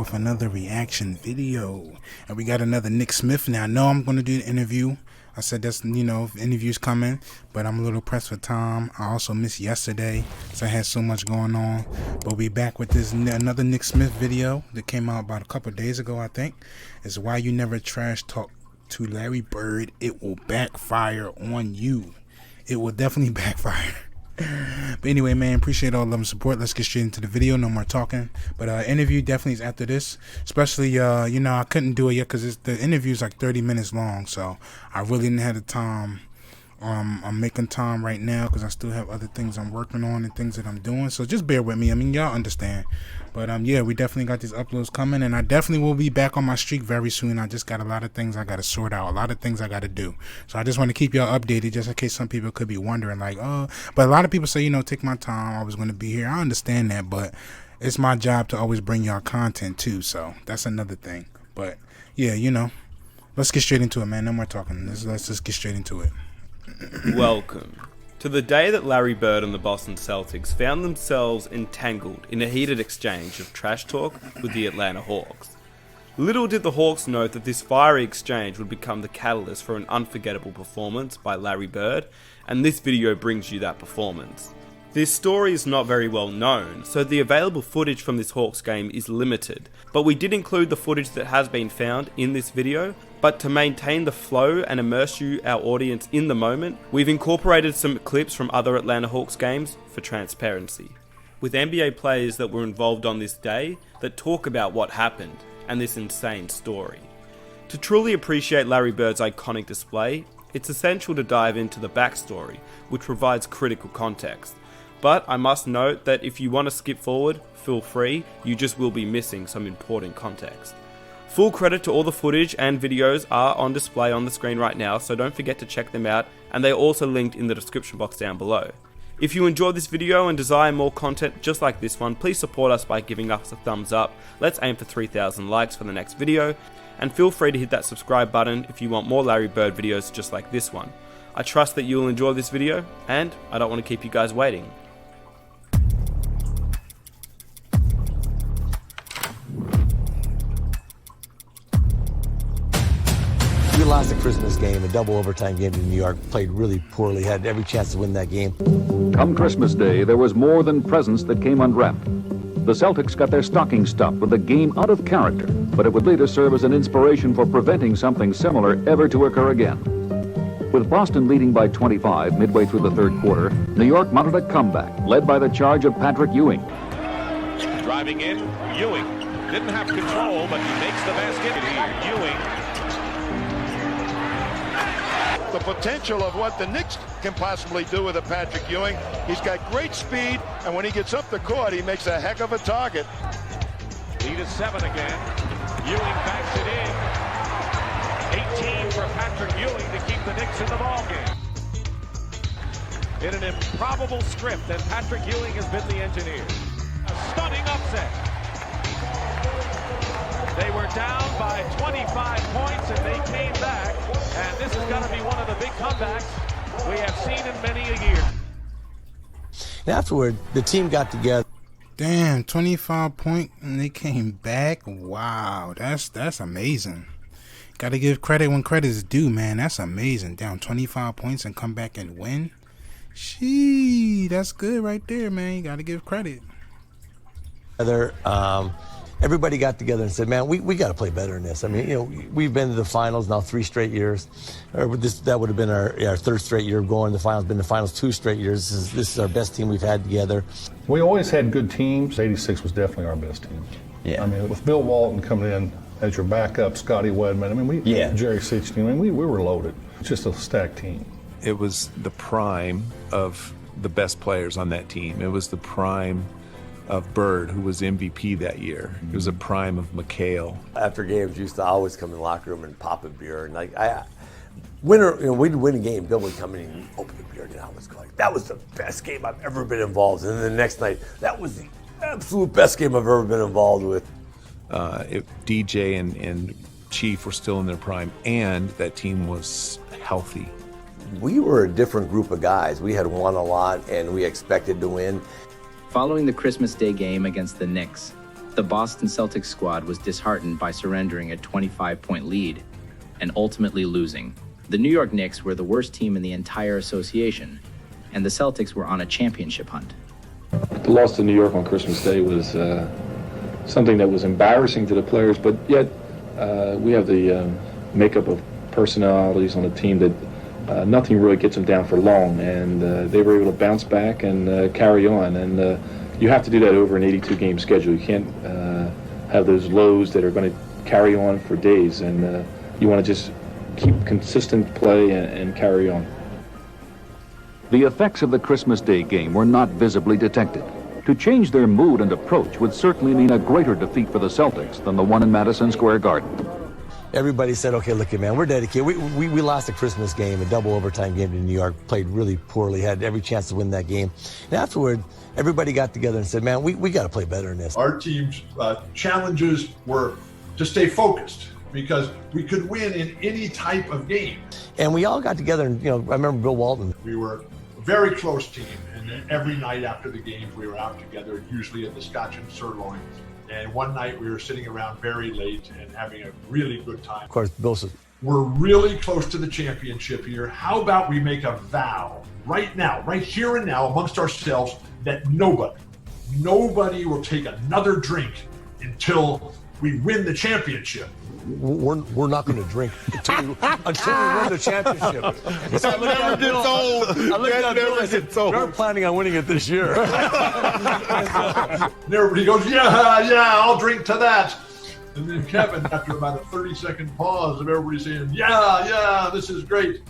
with another reaction video, and we got another Nick Smith. Now I know I'm going to do an interview. I said that's, interviews coming, but I'm a little pressed for time. I also missed yesterday, so I had so much going on. But we back with this another Nick Smith video that came out about a couple of days ago, I think. It's why you never trash talk to Larry Bird. It will backfire on you. It will definitely backfire. But anyway, man, appreciate all the love and support. Let's get straight into the video. No more talking. But interview definitely is after this. Especially, I couldn't do it yet because the interview is like 30 minutes long. So I really didn't have the time. I'm making time right now because I still have other things I'm working on and things that I'm doing. So just bear with me. I mean, y'all understand. But yeah, we definitely got these uploads coming, and I definitely will be back on my streak very soon. I just got a lot of things I got to sort out, a lot of things I got to do. So I just want to keep y'all updated just in case some people could be wondering, like, oh, but a lot of people say, take my time. I was going to be here. I understand that, but it's my job to always bring y'all content too. So that's another thing. But yeah, let's get straight into it, man. No more talking. Let's just get straight into it. Welcome to the day that Larry Bird and the Boston Celtics found themselves entangled in a heated exchange of trash talk with the Atlanta Hawks. Little did the Hawks know that this fiery exchange would become the catalyst for an unforgettable performance by Larry Bird, and this video brings you that performance. This story is not very well known, so the available footage from this Hawks game is limited, but we did include the footage that has been found in this video. But to maintain the flow and immerse you, our audience, in the moment, we've incorporated some clips from other Atlanta Hawks games for transparency, with NBA players that were involved on this day that talk about what happened and this insane story. To truly appreciate Larry Bird's iconic display, it's essential to dive into the backstory, which provides critical context. But I must note that if you want to skip forward, feel free, you just will be missing some important context. Full credit to all the footage and videos are on display on the screen right now, so don't forget to check them out, and they are also linked in the description box down below. If you enjoyed this video and desire more content just like this one, please support us by giving us a thumbs up. Let's aim for 3,000 likes for the next video, and feel free to hit that subscribe button if you want more Larry Bird videos just like this one. I trust that you'll enjoy this video, and I don't want to keep you guys waiting. We lost a Christmas game, a double overtime game in New York, played really poorly, had every chance to win that game. Come Christmas Day, there was more than presents that came unwrapped. The Celtics got their stocking stuffed with a game out of character, but it would later serve as an inspiration for preventing something similar ever to occur again. With Boston leading by 25 midway through the third quarter, New York mounted a comeback, led by the charge of Patrick Ewing. Driving in, Ewing didn't have control, but he makes the basket. Ewing. The potential of what the Knicks can possibly do with a Patrick Ewing. He's got great speed, and when he gets up the court, he makes a heck of a target. Lead is 7 again. Ewing backs it in. 18 for Patrick Ewing to keep the Knicks in the ballgame. In an improbable script, and Patrick Ewing has been the engineer. A stunning upset. They were down by 25 points, and they came back. And this is going to be one of the big comebacks we have seen in many a year. And afterward, the team got together. Damn, 25 point and they came back. Wow, that's amazing. Got to give credit when credit is due, man. That's amazing. Down 25 points and come back and win. That's good right there, man. You got to give credit. Everybody got together and said, man, we got to play better than this. I mean, we've been to the finals now 3 straight years. That would have been our 3rd straight year of going to the finals, been the finals 2 straight years. This is our best team we've had together. We always had good teams. 86 was definitely our best team. Yeah. I mean, with Bill Walton coming in as your backup, Scotty Wedman, Jerry 16, we were loaded. It's just a stacked team. It was the prime of the best players on that team. It was the prime of Bird, who was MVP that year. It was a prime of McHale. After games, used to always come in the locker room and pop a beer. And we'd win a game. Bill would come in and open the beer, and I was going, that was the best game I've ever been involved in. And then the next night, that was the absolute best game I've ever been involved with. If DJ and Chief were still in their prime, and that team was healthy. We were a different group of guys. We had won a lot, and we expected to win. Following the Christmas Day game against the Knicks, The Boston Celtics squad was disheartened by surrendering a 25-point lead and ultimately losing. The New York Knicks were the worst team in the entire association, and the Celtics were on a championship hunt. The loss to New York on Christmas Day was something that was embarrassing to the players, but yet we have the makeup of personalities on a team that nothing really gets them down for long, and they were able to bounce back and carry on. And you have to do that over an 82-game schedule. You can't have those lows that are going to carry on for days, and you want to just keep consistent play and carry on. The effects of the Christmas Day game were not visibly detected. To change their mood and approach would certainly mean a greater defeat for the Celtics than the one in Madison Square Garden. Everybody said, okay, look, man, we're dedicated. We lost a Christmas game, a double overtime game to New York, played really poorly, had every chance to win that game. And afterward, everybody got together and said, man, we got to play better than this. Our team's challenges were to stay focused, because we could win in any type of game. And we all got together, and, I remember Bill Walton. We were a very close team, and then every night after the games, we were out together, usually at the Scotch and Sirloin. And one night we were sitting around very late and having a really good time. Of course, Bill said, we're really close to the championship here. How about we make a vow right now, right here and now amongst ourselves, that nobody will take another drink until we win the championship. We're not going to drink until we win the championship. So I looked at Bill and said, we're planning on winning it this year. And everybody goes, yeah, I'll drink to that. And then Kevin, after about a 30-second pause of everybody saying, yeah, this is great,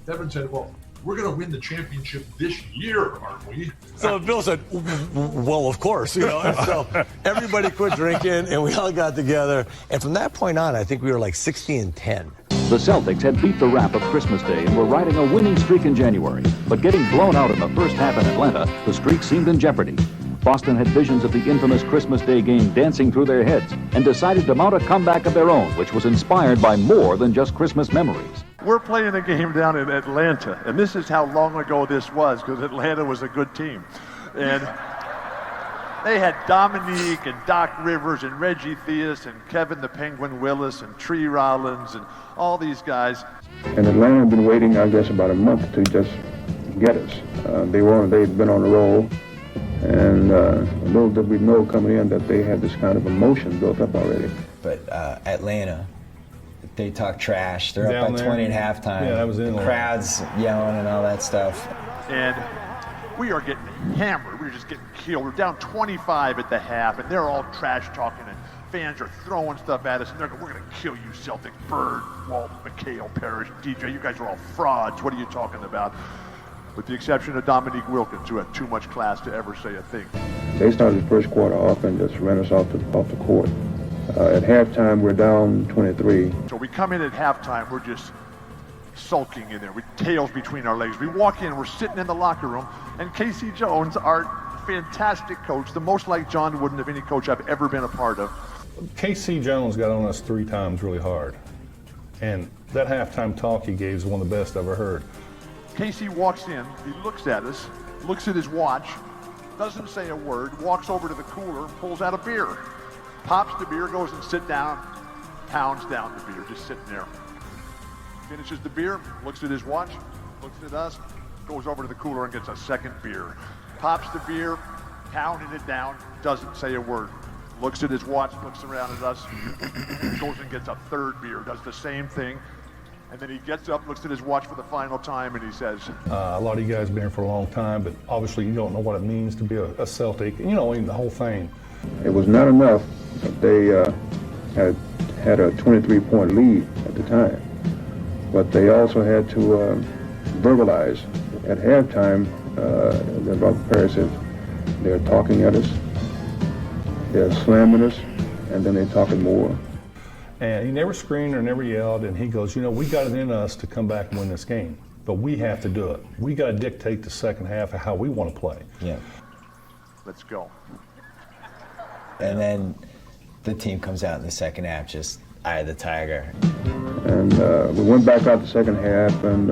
Kevin said, well, we're going to win the championship this year, aren't we? So Bill said, well, of course, And so everybody quit drinking, and we all got together. And from that point on, I think we were like 60-10. The Celtics had beat the rap of Christmas Day and were riding a winning streak in January. But getting blown out in the first half in Atlanta, the streak seemed in jeopardy. Boston had visions of the infamous Christmas Day game dancing through their heads and decided to mount a comeback of their own, which was inspired by more than just Christmas memories. We're playing a game down in Atlanta, and this is how long ago this was, because Atlanta was a good team. And they had Dominique and Doc Rivers and Reggie Theus and Kevin the Penguin Willis and Tree Rollins and all these guys. And Atlanta had been waiting, I guess, about a month to just get us. They'd been on a roll, and little did we know coming in that they had this kind of emotion built up already. But Atlanta, they talk trash. They're Down up by there. 20 at halftime. Yeah, that was in the crowd's yelling and all that stuff. And we are getting hammered. We're just getting killed. We're down 25 at the half, and they're all trash talking, and fans are throwing stuff at us, and they're going, we're going to kill you, Celtic. Bird, Walt, McHale, Parrish, DJ, you guys are all frauds. What are you talking about? With the exception of Dominique Wilkins, who had too much class to ever say a thing. They started the first quarter off and just ran us off the court. At halftime, we're down 23. So we come in at halftime, we're just sulking in there with tails between our legs. We walk in, we're sitting in the locker room, and Casey Jones, our fantastic coach, the most like John Wooden of any coach I've ever been a part of. KC Jones got on us 3 times really hard. And that halftime talk he gave is one of the best I've ever heard. Casey walks in, he looks at us, looks at his watch, doesn't say a word, walks over to the cooler, pulls out a beer, pops the beer, goes and sits down, pounds down the beer, just sitting there. Finishes the beer, looks at his watch, looks at us, goes over to the cooler and gets a second beer. Pops the beer, pounding it down, doesn't say a word. Looks at his watch, looks around at us, goes and gets a third beer, does the same thing. And then he gets up, looks at his watch for the final time, and he says, a lot of you guys have been here for a long time, but obviously you don't know what it means to be a Celtic, in the whole thing. It was not enough that they had a 23-point lead at the time, but they also had to verbalize. At halftime, Robert Perry said, they're talking at us, they're slamming us, and then they're talking more. And he never screamed or never yelled, and he goes, we got it in us to come back and win this game, but we have to do it. We got to dictate the second half of how we want to play. Yeah. let's go. And then the team comes out in the second half, just eye of the tiger. And we went back out the second half, and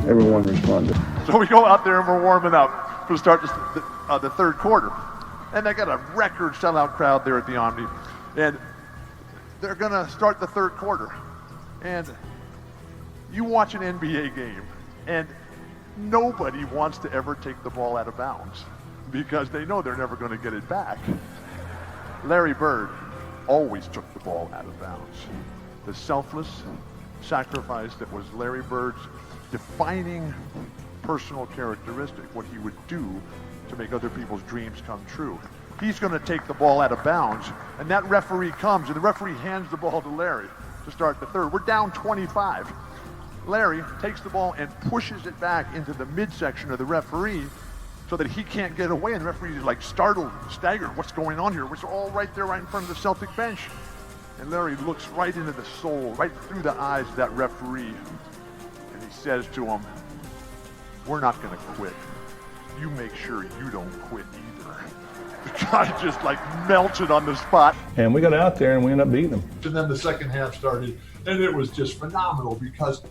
everyone responded. So we go out there and we're warming up to start the third quarter. And they got a record sellout crowd there at the Omni. And they're going to start the third quarter. And you watch an NBA game, and nobody wants to ever take the ball out of bounds because they know they're never going to get it back. Larry Bird always took the ball out of bounds. The selfless sacrifice that was Larry Bird's defining personal characteristic, what he would do to make other people's dreams come true. He's going to take the ball out of bounds, and that referee comes, and the referee hands the ball to Larry to start the third. We're down 25. Larry takes the ball and pushes it back into the midsection of the referee so that he can't get away, and the referee is like startled, staggered. What's going on here? We're all right there, right in front of the Celtic bench. And Larry looks right into the soul, right through the eyes of that referee, and he says to him, "We're not going to quit. You make sure you don't quit either." The guy just like melted on the spot. And we got out there and we ended up beating them. And then the second half started, and it was just phenomenal because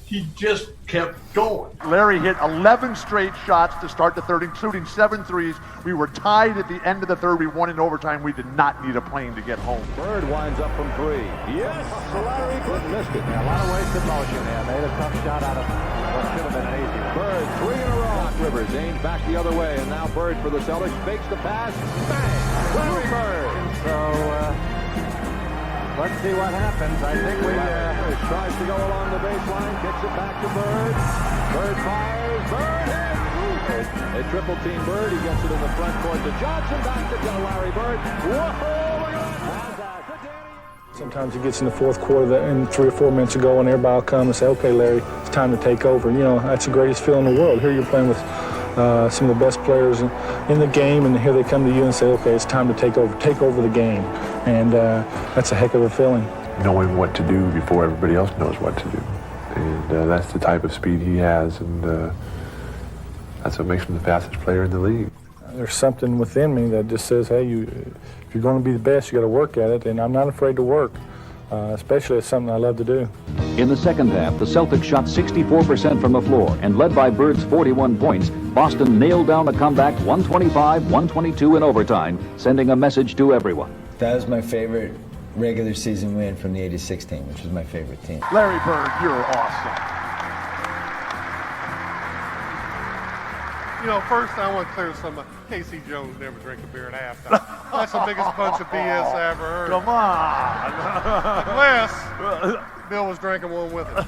he just kept going. Larry hit 11 straight shots to start the third, including 7 threes. We were tied at the end of the third. We won in overtime. We did not need a plane to get home. Bird winds up from 3. Yes, Larry Bird missed it. Yeah, a lot of wasted motion there. Made a tough shot out of what should have been an easy. Bird, 3 in a row. Rivers aims back the other way, and now Bird for the Celtics fakes the pass. Bang! Larry Bird. So, let's see what happens. I think we tries to go along the baseline, kicks it back to Bird. Bird fires. Bird hits. They triple team Bird. He gets it in the front court to Johnson. Back to Larry Bird. Whoa! Look at that. Sometimes it gets in the fourth quarter and 3 or 4 minutes ago, and everybody will come and say, "Okay, Larry, it's time to take over." You know, that's the greatest feeling in the world. Here you're playing with some of the best players in the game, and here they come to you and say, "Okay, it's time to take over the game." And that's a heck of a feeling. Knowing what to do before everybody else knows what to do. And that's the type of speed he has, and that's what makes him the fastest player in the league. There's something within me that just says, hey, if you're going to be the best, you got to work at it, and I'm not afraid to work, especially it's something I love to do. In the second half, the Celtics shot 64% from the floor, and led by Bird's 41 points, Boston nailed down a comeback 125-122 in overtime, sending a message to everyone. That was my favorite regular season win from the '86 team, which was my favorite team. Larry Bird, you're awesome. You know, first I want to clear something. Casey Jones never drank a beer at halftime. That's the biggest bunch of BS I ever heard. Come on. Unless Bill was drinking one with him.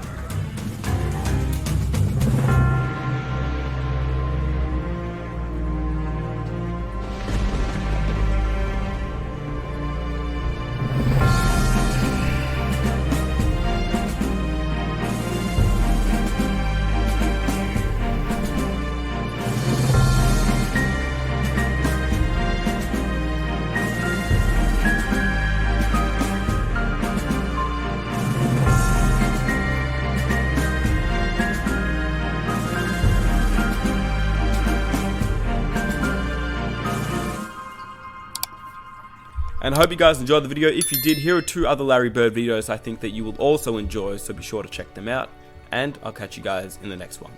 And I hope you guys enjoyed the video. If you did, here are 2 other Larry Bird videos I think that you will also enjoy, so be sure to check them out. And I'll catch you guys in the next one.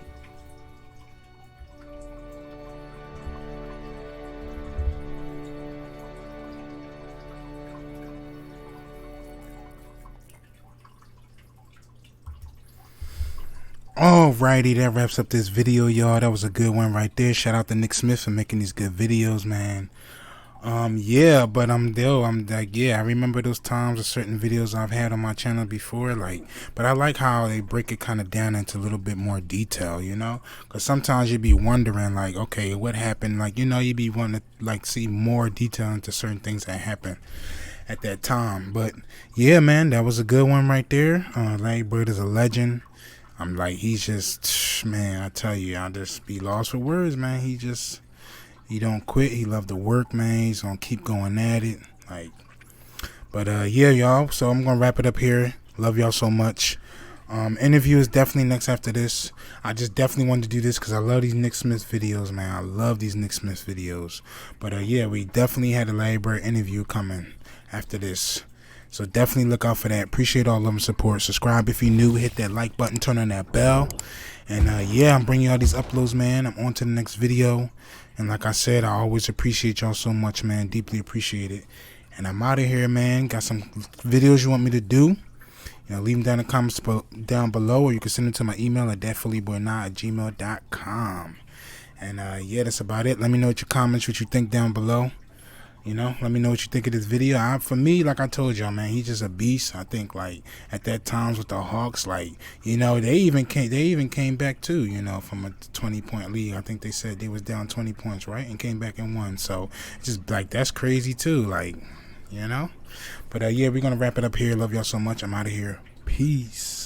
Alrighty, that wraps up this video, y'all. That was a good one right there. Shout out to Nick Smith for making these good videos, man. Yeah, but I'm like, yeah, I remember those times of certain videos I've had on my channel before, like, but I like how they break it kind of down into a little bit more detail, you know, because sometimes you'd be wondering, like, okay, what happened, like, you know, you'd be wanting to, like, see more detail into certain things that happened at that time. But yeah, man, that was a good one right there. Larry Bird is a legend. I'm like, he's just, man, I tell you, I'll just be lost for words, man. He don't quit. He love to work, man. He's gonna keep going at it. Like, but yeah, y'all. So I'm gonna wrap it up here. Love y'all so much. Interview is definitely next after this. I just definitely wanted to do this because I love these Nick Smith videos, man. I love these Nick Smith videos. But yeah, we definitely had a Larry Bird interview coming after this. So definitely look out for that. Appreciate all love and support. Subscribe if you're new. Hit that like button. Turn on that bell. And yeah, I'm bringing you all these uploads, man. I'm on to the next video. And like I said, I always appreciate y'all so much, man. Deeply appreciate it. And I'm out of here, man. Got some videos you want me to do? Leave them down in the comments down below, or you can send them to my email at thatphillyboy9@gmail.com. And yeah, that's about it. Let me know what your comments, what you think down below. Let me know what you think of this video. For me, like I told y'all, man, he's just a beast. I think, like, at that times with the Hawks, like, they even came back too, from a 20-point lead. I think they said they was down 20 points, right, and came back and won. So it's just like, that's crazy too, like, But yeah, we're gonna wrap it up here. Love y'all so much. I'm out of here. Peace.